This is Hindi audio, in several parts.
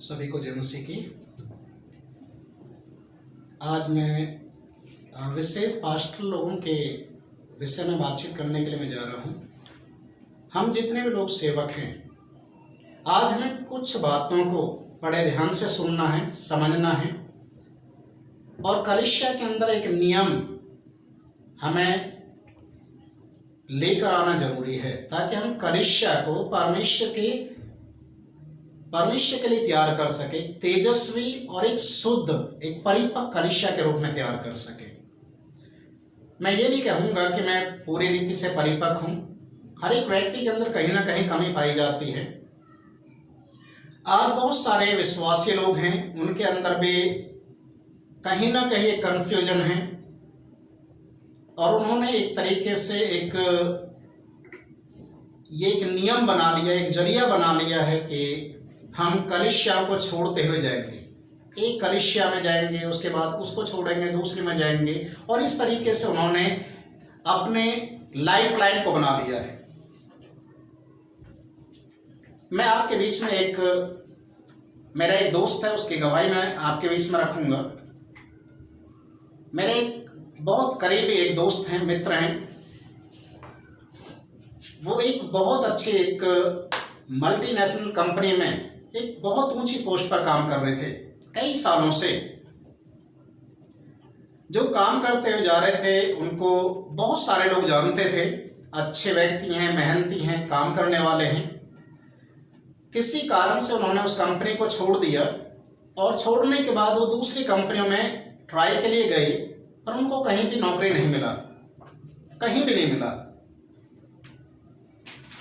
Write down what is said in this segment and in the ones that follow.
सभी को जय मसीह की। आज मैं विशेष पास्टर लोगों के विषय में बातचीत करने के लिए मैं जा रहा हूँ। हम जितने भी लोग सेवक हैं, आज हमें कुछ बातों को बड़े ध्यान से सुनना है, समझना है और कलीसिया के अंदर एक नियम हमें लेकर आना जरूरी है, ताकि हम कलीसिया को परमेश्वर के लिए तैयार कर सके, तेजस्वी और एक शुद्ध, एक परिपक्व कलीसिया के रूप में तैयार कर सके। मैं ये नहीं कहूँगा कि मैं पूरी रीति से परिपक्व हूँ। हर एक व्यक्ति के अंदर कहीं ना कहीं कमी पाई जाती है। आज बहुत सारे विश्वासी लोग हैं, उनके अंदर भी कहीं ना कहीं एक कन्फ्यूजन है और उन्होंने एक तरीके से एक नियम बना लिया, एक जरिया बना लिया है कि हम कलीसिया को छोड़ते हुए जाएंगे। एक कलीसिया में जाएंगे, उसके बाद उसको छोड़ेंगे, दूसरी में जाएंगे, और इस तरीके से उन्होंने अपने लाइफ लाइन को बना लिया है। मैं आपके बीच में मेरा एक दोस्त है, उसकी गवाही मैं आपके बीच में रखूंगा। मेरे एक बहुत करीबी एक दोस्त हैं, मित्र हैं। वो एक बहुत अच्छी एक मल्टीनेशनल कंपनी में एक बहुत ऊंची पोस्ट पर काम कर रहे थे कई सालों से। जो काम करते हुए जा रहे थे, उनको बहुत सारे लोग जानते थे, अच्छे व्यक्ति हैं, मेहनती हैं, काम करने वाले हैं। किसी कारण से उन्होंने उस कंपनी को छोड़ दिया और छोड़ने के बाद वो दूसरी कंपनियों में ट्राई के लिए गए, पर उनको कहीं भी नौकरी नहीं मिला, कहीं भी नहीं मिला।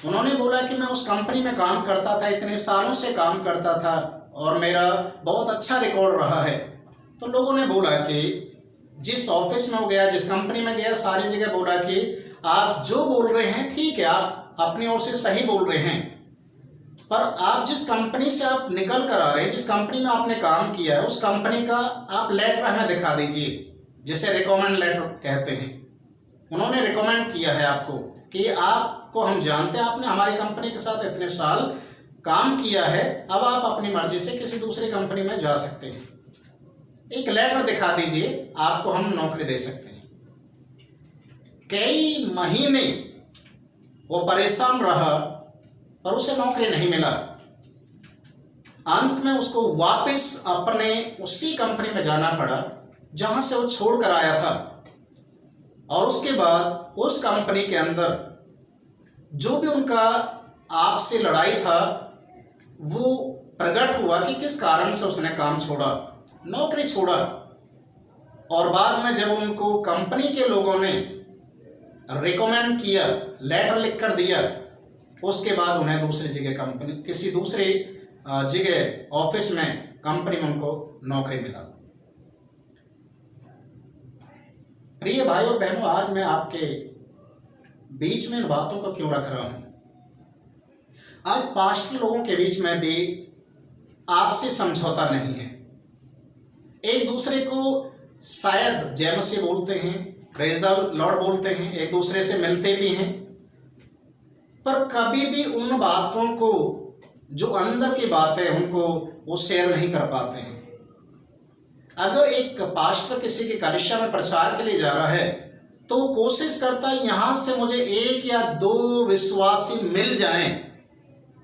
उन्होंने बोला कि मैं उस कंपनी में काम करता था, इतने सालों से काम करता था और मेरा बहुत अच्छा रिकॉर्ड रहा है। तो लोगों ने बोला कि जिस ऑफिस में वो गया, जिस कंपनी में गया, सारी जगह बोला कि आप जो बोल रहे हैं ठीक है, आप अपनी ओर से सही बोल रहे हैं, पर आप जिस कंपनी से आप निकल कर आ रहे हैं, जिस कंपनी में आपने काम किया है, उस कंपनी का आप लेटर हमें दिखा दीजिए, जिसे रिकमेंड लेटर कहते हैं। उन्होंने रिकमेंड किया है आपको कि आपको हम जानते हैं, आपने हमारी कंपनी के साथ इतने साल काम किया है, अब आप अपनी मर्जी से किसी दूसरी कंपनी में जा सकते हैं, एक लेटर दिखा दीजिए, आपको हम नौकरी दे सकते हैं। कई महीने वो परेशान रहा पर उसे नौकरी नहीं मिला। अंत में उसको वापस अपने उसी कंपनी में जाना पड़ा जहां से वो छोड़ कर आया था। और उसके बाद उस कंपनी के अंदर जो भी उनका आपसे लड़ाई था, वो प्रकट हुआ कि किस कारण से उसने काम छोड़ा, नौकरी छोड़ा। और बाद में जब उनको कंपनी के लोगों ने रिकमेंड किया, लेटर लिख कर दिया, उसके बाद उन्हें दूसरी जगह कंपनी, किसी दूसरी जगह ऑफिस में, कंपनी में उनको नौकरी मिला। प्रिय भाई और बहनों, आज मैं आपके बीच में इन बातों को क्यों रख रहा हूं? आज पास्टर लोगों के बीच में भी आपसी समझौता नहीं है। एक दूसरे को शायद जय मसीह बोलते हैं, प्रेज द लॉर्ड बोलते हैं, एक दूसरे से मिलते भी हैं, पर कभी भी उन बातों को, जो अंदर की बातें, उनको वो शेयर नहीं कर पाते हैं। अगर एक पास्टर किसी के कलीसिया में प्रचार के लिए जा रहा है, तो कोशिश करता है यहां से मुझे 1 या 2 विश्वासी मिल जाएं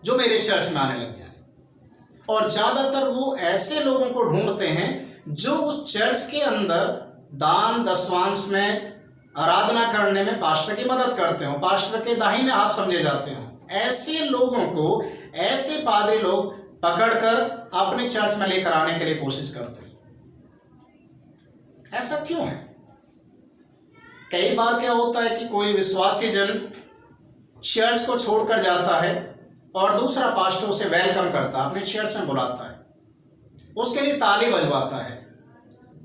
जो मेरे चर्च में आने लग जाएं। और ज्यादातर वो ऐसे लोगों को ढूंढते हैं जो उस चर्च के अंदर दान दशवांश में, आराधना करने में पास्टर की मदद करते हो, पास्टर के दाहिने हाथ समझे जाते हो। ऐसे लोगों को, ऐसे पादरी लोग पकड़कर अपने चर्च में लेकर आने के लिए कोशिश करते हैं। ऐसा क्यों है? कई बार क्या होता है कि कोई विश्वासी जन चर्च को छोड़कर जाता है और दूसरा पास्टर उसे वेलकम करता है, अपने चर्च में बुलाता है, उसके लिए ताली बजवाता है,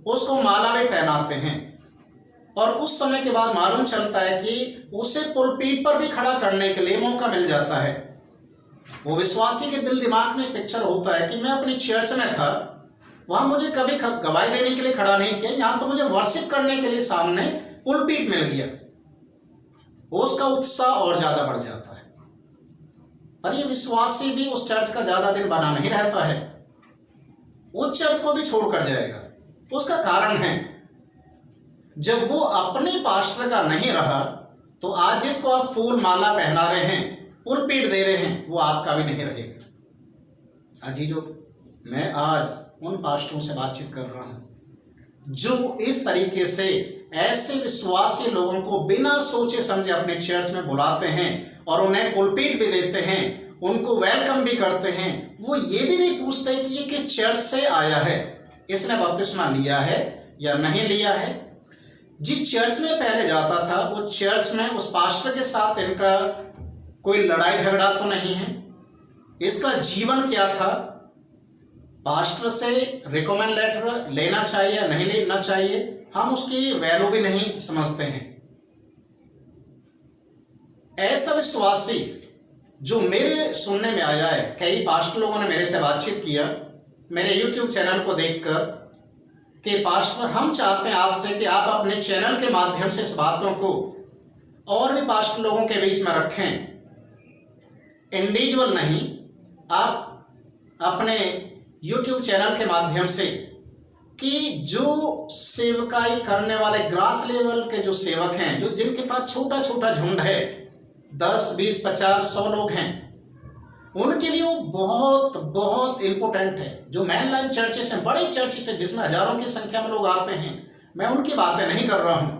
उसको माला भी पहनाते हैं, और कुछ समय के बाद मालूम चलता है कि उसे पुलपीट पर भी खड़ा करने के लिए मौका मिल जाता है। वो विश्वासी के दिल दिमाग में एक पिक्चर होता है कि मैं अपनी चर्च में था, वहां मुझे कभी गवाही देने के लिए खड़ा नहीं किया, यहां तो मुझे वर्शिप करने के लिए सामने पुलपीट मिल गया। उसका उत्साह और ज्यादा बढ़ जाता है। पर ये विश्वासी भी उस चर्च का ज्यादा दिन बना नहीं रहता है। उस चर्च को भी छोड़कर जाएगा। उसका कारण है, जब वो अपने पास्टर का नहीं रहा तो आज जिसको आप फूल माला पहना रहे हैं, पुलपीट दे रहे हैं, वो आपका भी नहीं रहेगा। अजीजों, मैं आज उन पास्टरों से बातचीत कर रहा हूं जो इस तरीके से ऐसे विश्वासी लोगों को बिना सोचे समझे अपने चर्च में बुलाते हैं और उन्हें पुलपीट भी देते हैं, उनको वेलकम भी करते हैं। वो ये भी नहीं पूछते कि ये किस चर्च से आया है, इसने बपतिस्मा लिया है या नहीं लिया है। जिस चर्च में पहले जाता था वो चर्च में उस पास्टर के साथ इनका कोई लड़ाई झगड़ा तो नहीं है, इसका जीवन क्या था, पास्टर से रिकमेंड लेटर लेना चाहिए या नहीं लेना चाहिए, हम उसकी वैल्यू भी नहीं समझते हैं। ऐसा विश्वासी जो मेरे सुनने में आया है, कई पास्टर लोगों ने मेरे से बातचीत किया मेरे YouTube चैनल को देखकर कि पास्टर, हम चाहते हैं आपसे कि आप अपने चैनल के माध्यम से इस बातों को और भी पास्टर लोगों के बीच में रखें, इंडिविजुअल नहीं, आप अपने YouTube चैनल के माध्यम से, कि जो सेवकाई करने वाले ग्रास लेवल के जो सेवक हैं, जो जिनके पास छोटा छोटा झुंड है, 10, 20, 50, 100 लोग हैं, उनके लिए वो बहुत बहुत इंपॉर्टेंट है। जो मेन लाइन चर्चेस हैं, बड़ी चर्चेस हैं जिसमें हजारों की संख्या में लोग आते हैं, मैं उनकी बातें नहीं कर रहा हूं।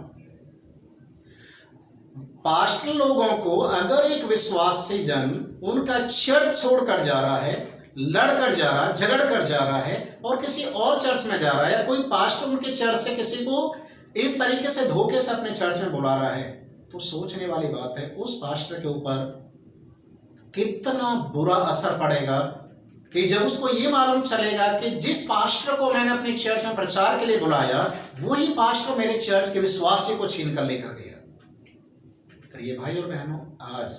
पास्टर लोगों को अगर एक विश्वासी जन उनका चर्च छोड़कर जा रहा है, लड़कर जा रहा है, झगड़ कर जा रहा है और किसी और चर्च में जा रहा है, या कोई पास्टर उनके चर्च से किसी को इस तरीके से धोखे से अपने चर्च में बुला रहा है, तो सोचने वाली बात है उस पास्टर के ऊपर कितना बुरा असर पड़ेगा कि जब उसको ये मालूम चलेगा कि जिस पास्टर को मैंने अपनी चर्च में प्रचार के लिए बुलाया, वही पास्टर मेरे चर्च के विश्वासी को छीन कर लेकर गया। प्रिय भाई और बहनों, आज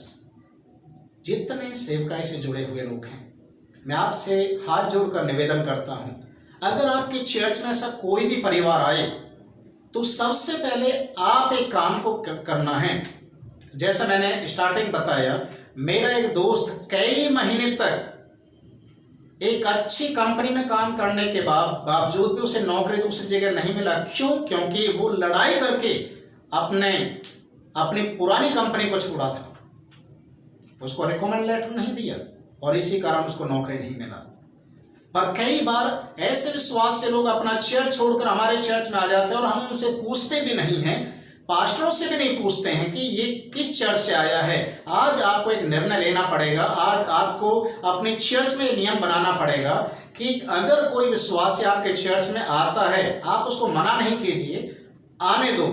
जितने सेवकाई से जुड़े हुए लोग हैं, मैं आपसे हाथ जोड़कर निवेदन करता हूं, अगर आपके चर्च में ऐसा कोई भी परिवार आए तो सबसे पहले आप एक काम को करना है। जैसा मैंने स्टार्टिंग बताया, मेरा एक दोस्त कई महीने तक एक अच्छी कंपनी में काम करने के बावजूद भी उसे नौकरी दूसरी जगह नहीं मिला। क्यों? क्योंकि वो लड़ाई करके अपनी पुरानी कंपनी को छोड़ा था, उसको रिकमेंड लेटर नहीं दिया और इसी कारण उसको नौकरी नहीं मिला। पर कई बार ऐसे विश्वास से लोग अपना चर्च छोड़कर हमारे चर्च में आ जाते हैं और हम उनसे पूछते भी नहीं हैं, पास्टरों से भी नहीं पूछते हैं कि ये किस चर्च से आया है। आज आपको एक निर्णय लेना पड़ेगा, आज आपको अपने चर्च में नियम बनाना पड़ेगा कि अगर कोई विश्वासी आपके चर्च में आता है, आप उसको मना नहीं कीजिए, आने दो।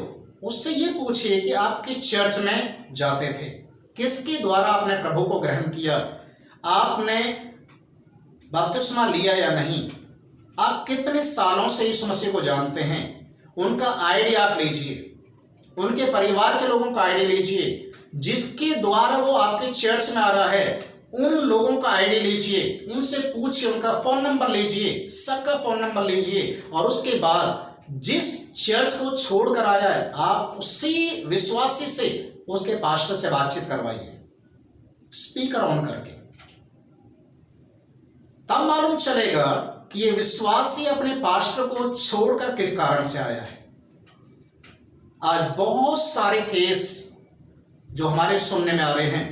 उससे ये पूछिए कि आप किस चर्च में जाते थे, किसके द्वारा आपने प्रभु को ग्रहण किया, आपने बपतिस्मा लिया या नहीं, आप कितने सालों से यीशु मसीह को जानते हैं, उनका आईडी आप लीजिए, उनके परिवार के लोगों का आईडी लीजिए, जिसके द्वारा वो आपके चर्च में आ रहा है उन लोगों का आईडी लीजिए, उनसे पूछिए, उनका फोन नंबर लीजिए, सबका फोन नंबर लीजिए और उसके बाद जिस चर्च को छोड़कर आया है आप उसी विश्वासी से, उसके पास्टर से बातचीत करवाइए, स्पीकर ऑन करके। तब मालूम चलेगा कि ये विश्वासी अपने पास्टर को छोड़कर किस कारण से आया है। आज बहुत सारे केस जो हमारे सुनने में आ रहे हैं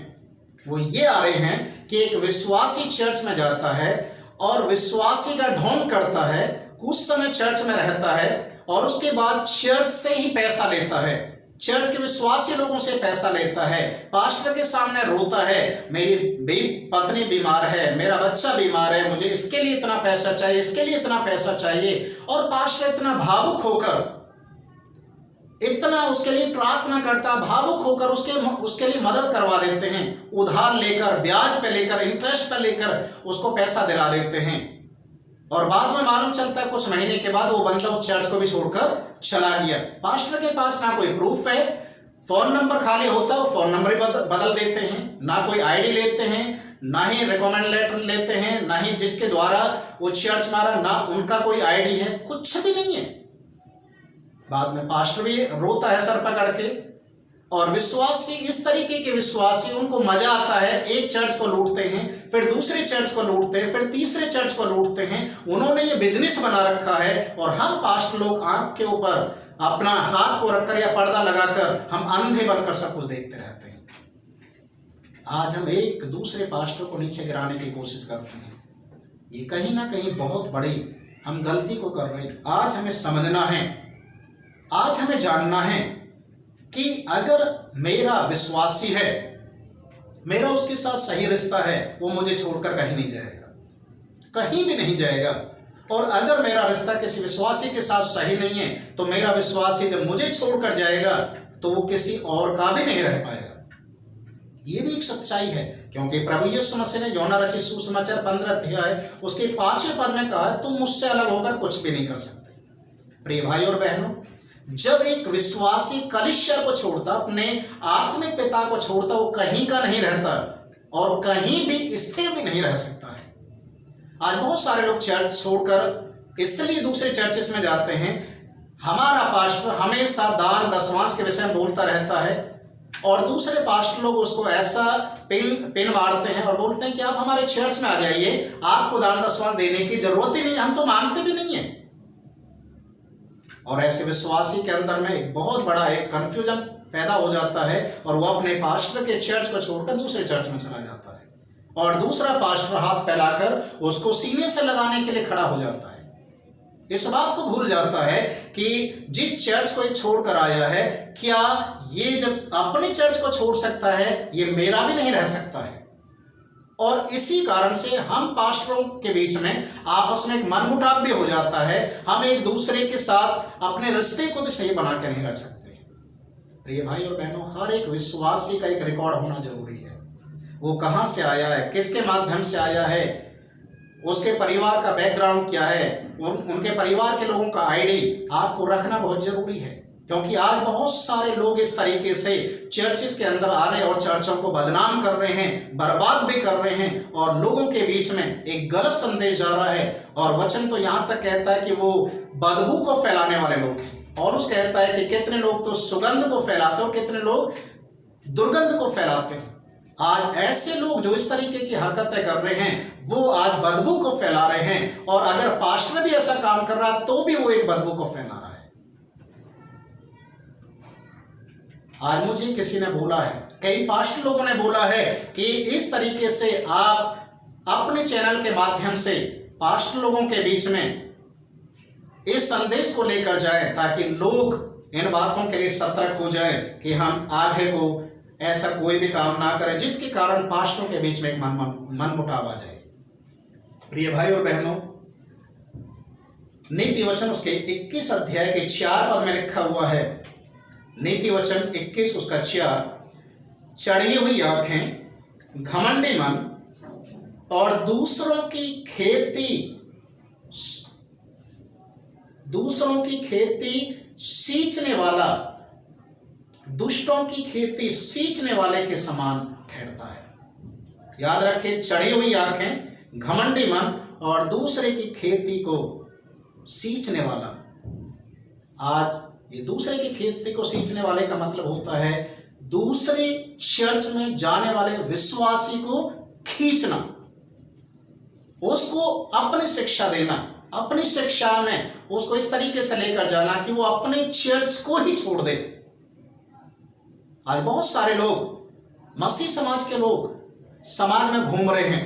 वो ये आ रहे हैं कि एक विश्वासी चर्च में जाता है और विश्वासी का ढोंग करता है, कुछ समय चर्च में रहता है और उसके बाद चर्च से ही पैसा लेता है, चर्च के विश्वासी लोगों से पैसा लेता है, पास्टर के सामने रोता है, मेरी पत्नी बीमार है, मेरा बच्चा बीमार है, मुझे इसके लिए इतना पैसा चाहिए, इसके लिए इतना पैसा चाहिए, और पास्टर इतना भावुक होकर, इतना उसके लिए प्रार्थना करता, भावुक होकर उसके लिए मदद करवा देते हैं, उधार लेकर, ब्याज पे लेकर, इंटरेस्ट पे लेकर उसको पैसा दिला देते हैं और बाद में मालूम चलता है कुछ महीने के बाद वो बंदा उस चर्च को भी छोड़कर चला गया। पास्टर के पास ना कोई प्रूफ है, फोन नंबर खाली होता है, वो फोन नंबर ही बदल देते हैं, ना कोई आईडी लेते हैं, ना ही रिकमेंड लेटर लेते हैं, ना ही जिसके द्वारा वो चर्च मारा, ना उनका कोई आईडी है, कुछ भी नहीं है। बाद में पास्टर भी रोता है सर पकड़ के, और विश्वासी, इस तरीके के विश्वासी, उनको मजा आता है, एक चर्च को लूटते हैं, फिर दूसरे चर्च को लूटते हैं, फिर तीसरे चर्च को लूटते हैं। उन्होंने ये बिजनेस बना रखा है और हम पास्टर लोग आंख के ऊपर अपना हाथ को रखकर या पर्दा लगाकर हम अंधे बनकर सब कुछ देखते रहते हैं। आज हम एक दूसरे पास्टर को नीचे गिराने की कोशिश करते हैं। ये कहीं ना कहीं बहुत बड़ी हम गलती को कर रहे हैं। आज हमें समझना है, आज हमें जानना है कि अगर मेरा विश्वासी है, मेरा उसके साथ सही रिश्ता है, वो मुझे छोड़कर कहीं नहीं जाएगा, कहीं भी नहीं जाएगा। और अगर मेरा रिश्ता किसी विश्वासी के साथ सही नहीं है तो मेरा विश्वासी जब मुझे छोड़कर जाएगा तो वो किसी और का भी नहीं रह पाएगा। ये भी एक सच्चाई है, क्योंकि प्रभु यीशु मसीह ने यूहन्ना रचित सुसमाचार 15 अध्याय उसके 5वें पद में कहा, तुम मुझसे अलग होकर कुछ भी नहीं कर सकते। प्रिय भाई और बहनों, जब एक विश्वासी कलीसिया को छोड़ता, अपने आत्मिक पिता को छोड़ता, वो कहीं का नहीं रहता और कहीं भी स्थिर भी नहीं रह सकता है। आज बहुत सारे लोग चर्च छोड़कर इसलिए दूसरे चर्चेस में जाते हैं, हमारा पास्टर हमेशा दान दशमांश के विषय में बोलता रहता है और दूसरे पास्टर लोग उसको ऐसा पिन मारते हैं और बोलते हैं कि आप हमारे चर्च में आ जाइए, आपको दान दशमांश देने की जरूरत ही नहीं, हम तो मांगते भी नहीं है। और ऐसे विश्वासी के अंदर में एक बहुत बड़ा एक कंफ्यूजन पैदा हो जाता है और वो अपने पास्टर के चर्च को छोड़कर दूसरे चर्च में चला जाता है और दूसरा पास्टर हाथ फैलाकर उसको सीने से लगाने के लिए खड़ा हो जाता है। इस बात को भूल जाता है कि जिस चर्च को ये छोड़कर आया है, क्या ये जब अपने चर्च को छोड़ सकता है, ये मेरा भी नहीं रह सकता है। और इसी कारण से हम पास्टरों के बीच में आपस में एक मनमुटाव भी हो जाता है। हम एक दूसरे के साथ अपने रिश्ते को भी सही बना के नहीं रख सकते। प्रिय भाई और बहनों, हर एक विश्वासी का एक रिकॉर्ड होना जरूरी है। वो कहाँ से आया है, किसके माध्यम से आया है, उसके परिवार का बैकग्राउंड क्या है, उनके परिवार के लोगों का आईडी आपको रखना बहुत जरूरी है। क्योंकि आज बहुत सारे लोग इस तरीके से चर्चेस के अंदर आ रहे हैं और चर्चों को बदनाम कर रहे हैं, बर्बाद भी कर रहे हैं और लोगों के बीच में एक गलत संदेश जा रहा है। और वचन तो यहाँ तक कहता है कि वो बदबू को फैलाने वाले लोग हैं। और उस कहता है कि कितने लोग तो सुगंध को फैलाते हैं, कितने लोग दुर्गंध को फैलाते हैं। आज ऐसे लोग जो इस तरीके की हरकतें कर रहे हैं, वो आज बदबू को फैला रहे हैं। और अगर पास्टर भी ऐसा काम कर रहा है तो भी वो एक बदबू को फैला रहा है। आज मुझे किसी ने बोला है, कई पास्टर लोगों ने बोला है कि इस तरीके से आप अपने चैनल के माध्यम से पास्टर लोगों के बीच में इस संदेश को लेकर जाएं ताकि लोग इन बातों के लिए सतर्क हो जाएं कि हम आगे को ऐसा कोई भी काम ना करें जिसके कारण पास्टरों के बीच में एक मनमुटाव आ जाए। प्रिय भाई और बहनों, नीति वचन उसके 21 अध्याय के 4 पद में लिखा हुआ है, नीति वचन 21 उसका 4, चढ़ी हुई आंखें, घमंडी मन और दूसरों की खेती सींचने वाला, दुष्टों की खेती सींचने वाले के समान ठहरता है। याद रखें, चढ़ी हुई आंखें, घमंडी मन और दूसरे की खेती को सींचने वाला। आज ये दूसरे की खेती को सींचने वाले का मतलब होता है दूसरे चर्च में जाने वाले विश्वासी को खींचना, उसको अपनी शिक्षा देना, अपनी शिक्षा में उसको इस तरीके से लेकर जाना कि वो अपने चर्च को ही छोड़ दे। आज बहुत सारे लोग, मसीह समाज के लोग समाज में घूम रहे हैं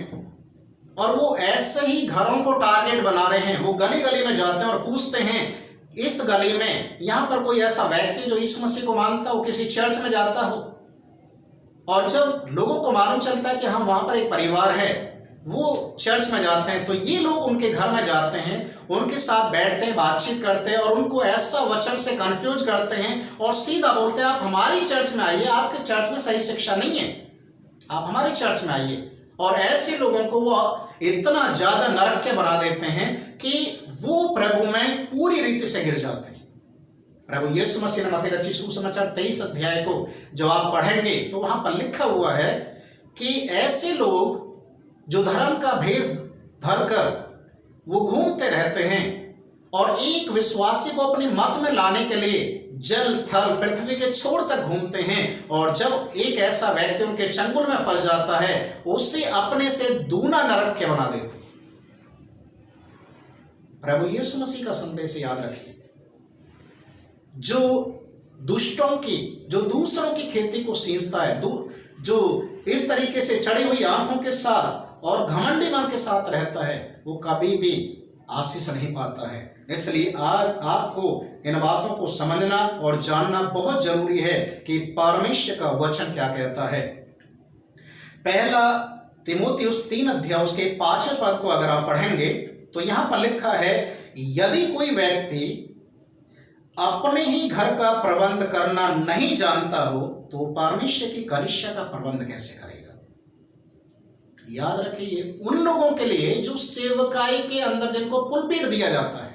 और वो ऐसे ही घरों को टारगेट बना रहे हैं। वो गली गली में जाते हैं और पूछते हैं, इस गली में यहाँ पर कोई ऐसा व्यक्ति जो यीशु मसीह को मानता हो, किसी चर्च में जाता हो। और जब लोगों को मालूम चलता है कि हाँ वहाँ पर एक परिवार है, वो चर्च में जाते हैं, तो ये लोग उनके घर में जाते हैं, उनके साथ बैठते हैं, बातचीत करते हैं और उनको ऐसा वचन से कंफ्यूज करते हैं और सीधा बोलते हैं, आप हमारी चर्च में आइए, आपके चर्च में सही शिक्षा नहीं है, आप हमारी चर्च में आइए। और ऐसे लोगों को वो इतना ज्यादा नरक के बना देते हैं कि वो प्रभु में पूरी रीति से गिर जाते हैं। प्रभु यीशु मसीह ने मत्ती रचित सुसमाचार 23 अध्याय को जब आप पढ़ेंगे तो वहां पर लिखा हुआ है कि ऐसे लोग जो धर्म का भेष धरकर वो घूमते रहते हैं और एक विश्वासी को अपने मत में लाने के लिए जल थल पृथ्वी के छोर तक घूमते हैं, और जब एक ऐसा व्यक्ति उनके चंगुल में फंस जाता है उसे अपने से दूना नरक के बना देते हैं। प्रभु यीशु मसीह का संदेश याद रखिए, जो दुष्टों की, जो दूसरों की खेती को सींचता है, जो इस तरीके से चढ़ी हुई आंखों के साथ और घमंडी मन के साथ रहता है, वो कभी भी आशीष नहीं पाता है। इसलिए आज आपको इन बातों को समझना और जानना बहुत जरूरी है कि परमेश्वर का वचन क्या कहता है। पहला तीमुथियुस 3 अध्याय उसके 5वें पद को अगर आप पढ़ेंगे तो यहां पर लिखा है, यदि कोई व्यक्ति अपने ही घर का प्रबंध करना नहीं जानता हो तो परमेश्वर की कलीसिया का प्रबंध कैसे करेगा। याद रखिए, उन लोगों के लिए जो सेवकाई के अंदर जिनको पुलपीट दिया जाता है,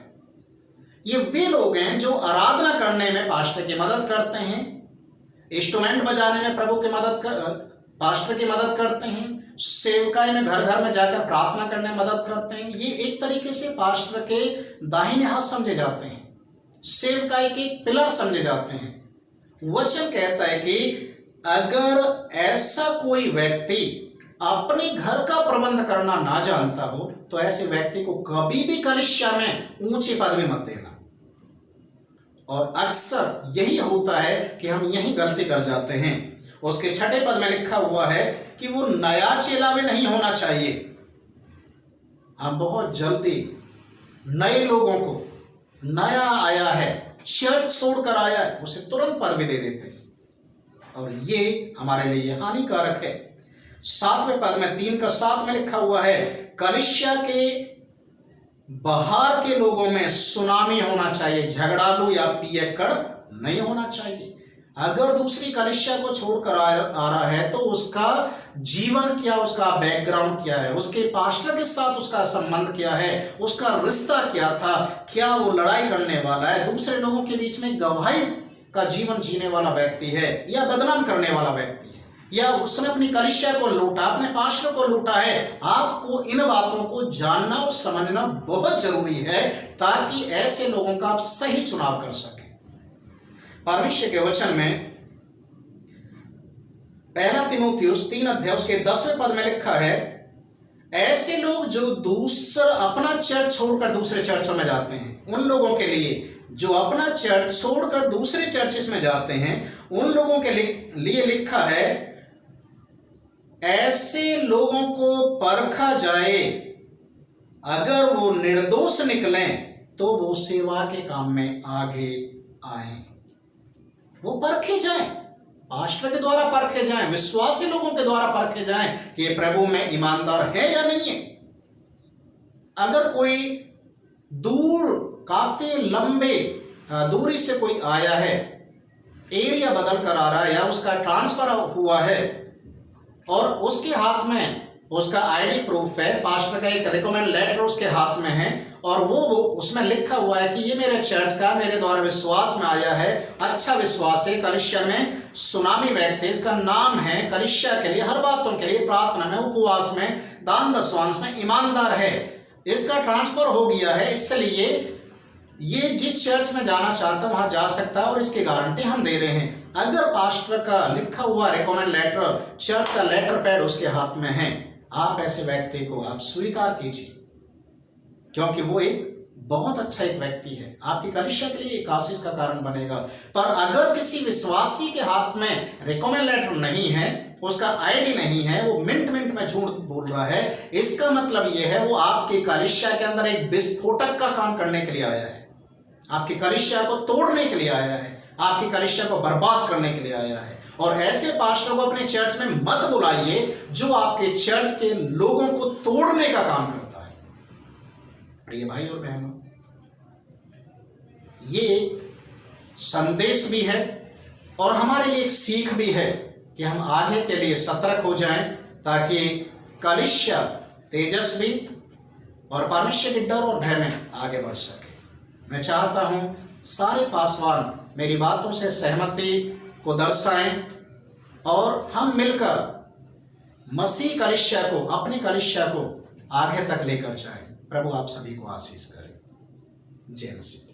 ये वे लोग हैं जो आराधना करने में पास्टर की मदद करते हैं, इंस्ट्रूमेंट बजाने में प्रभु की पास्टर की मदद करते हैं, सेवकाई में घर घर में जाकर प्रार्थना करने में मदद करते हैं। ये एक तरीके से पास्टर के दाहिने हाथ समझे जाते हैं, सेवकाई के पिलर समझे जाते हैं। वचन कहता है कि अगर ऐसा कोई व्यक्ति अपने घर का प्रबंध करना ना जानता हो तो ऐसे व्यक्ति को कभी भी कलीसिया में ऊंची पदवी मत देना। और अक्सर यही होता है कि हम यही गलती कर जाते हैं। उसके 6ठे पद में लिखा हुआ है कि वो नया चेला भी नहीं होना चाहिए। हम बहुत जल्दी नए लोगों को, नया आया है, चर्च छोड़कर आया है, उसे तुरंत पदवी दे देते हैं, और ये हमारे लिए हानिकारक है। 7वें पद में 3:7 में लिखा हुआ है, कलीसिया के बाहर के लोगों में सुनामी होना चाहिए, झगड़ालू या पियक्कड़ नहीं होना चाहिए। अगर दूसरी कलीसिया को छोड़कर आ रहा है तो उसका जीवन क्या, उसका बैकग्राउंड क्या है, उसके पास्टर के साथ उसका संबंध क्या है, उसका रिश्ता क्या था, क्या वो लड़ाई करने वाला है, दूसरे लोगों के बीच में गवाही का जीवन जीने वाला व्यक्ति है या बदनाम करने वाला व्यक्ति है, या उसने अपनी कलीसिया को लूटा, अपने पास्टर को लूटा है। आपको इन बातों को जानना और समझना बहुत जरूरी है ताकि ऐसे लोगों का आप सही चुनाव कर सकें। परमेश्वर के वचन में पहला तीमुथियुस 3 अध्याय उसके 10वें पद में लिखा है, ऐसे लोग जो अपना चर्च छोड़कर दूसरे चर्चों में जाते हैं, उन लोगों के लिए जो अपना चर्च छोड़कर दूसरे चर्चेस में जाते हैं, उन लोगों के लिए लिखा है, ऐसे लोगों को परखा जाए, अगर वो निर्दोष निकलें तो वो सेवा के काम में आगे आए। वो परखे जाएं, पास्टर के द्वारा परखे जाएं, विश्वासी लोगों के द्वारा परखे जाएं कि ये प्रभु में ईमानदार है या नहीं है। अगर कोई काफी लंबे दूरी से कोई आया है, एरिया बदल कर आ रहा है, या उसका ट्रांसफर हुआ है और उसके हाथ में उसका आईडी प्रूफ है, पास्टर का एक रिकमेंड लेटर उसके हाथ में है, और वो उसमें लिखा हुआ है कि ये मेरे चर्च का, मेरे द्वारा विश्वास में आया है, अच्छा विश्वास है, कलीसिया में सुनामी व्यक्ति, इसका नाम है, कलीसिया के लिए हर बातों के लिए प्रार्थना में, उपवास में, दान दशवांश में ईमानदार है, इसका ट्रांसफर हो गया है, इसलिए ये जिस चर्च में जाना चाहता है वहां जा सकता है और इसकी गारंटी हम दे रहे हैं। अगर पास्टर का लिखा हुआ रिकमेंड लेटर, चर्च का लेटर पैड उसके हाथ में है, आप ऐसे व्यक्ति को आप स्वीकार कीजिए, क्योंकि वो एक बहुत अच्छा एक व्यक्ति है, आपकी कलीसिया के लिए एक आशीष का कारण बनेगा। पर अगर किसी विश्वासी के हाथ में रिकमेंड लेटर नहीं है, उसका आईडी नहीं है, वो मिनट में झूठ बोल रहा है, इसका मतलब ये है वो आपकी कलीसिया के अंदर एक विस्फोटक का काम करने के लिए आया है, आपकी कलीसिया को तोड़ने के लिए आया है, आपकी कलीसिया को बर्बाद करने के लिए आया है। और ऐसे पास्टर को अपने चर्च में मत बुलाइए जो आपके चर्च के लोगों को तोड़ने का काम करता है। प्रिय भाई और बहनों, ये एक संदेश भी है और हमारे लिए एक सीख भी है कि हम आगे के लिए सतर्क हो जाएं, ताकि कलीसिया तेजस्वी और परमेश्वर के डर और भय में आगे बढ़ सके। मैं चाहता हूं सारे पासवान मेरी बातों से सहमति को दर्शाएं और हम मिलकर मसीह कलीसिया को, अपनी कलीसिया को आगे तक लेकर जाएं। प्रभु आप सभी को आशीष करे। जय मसीह।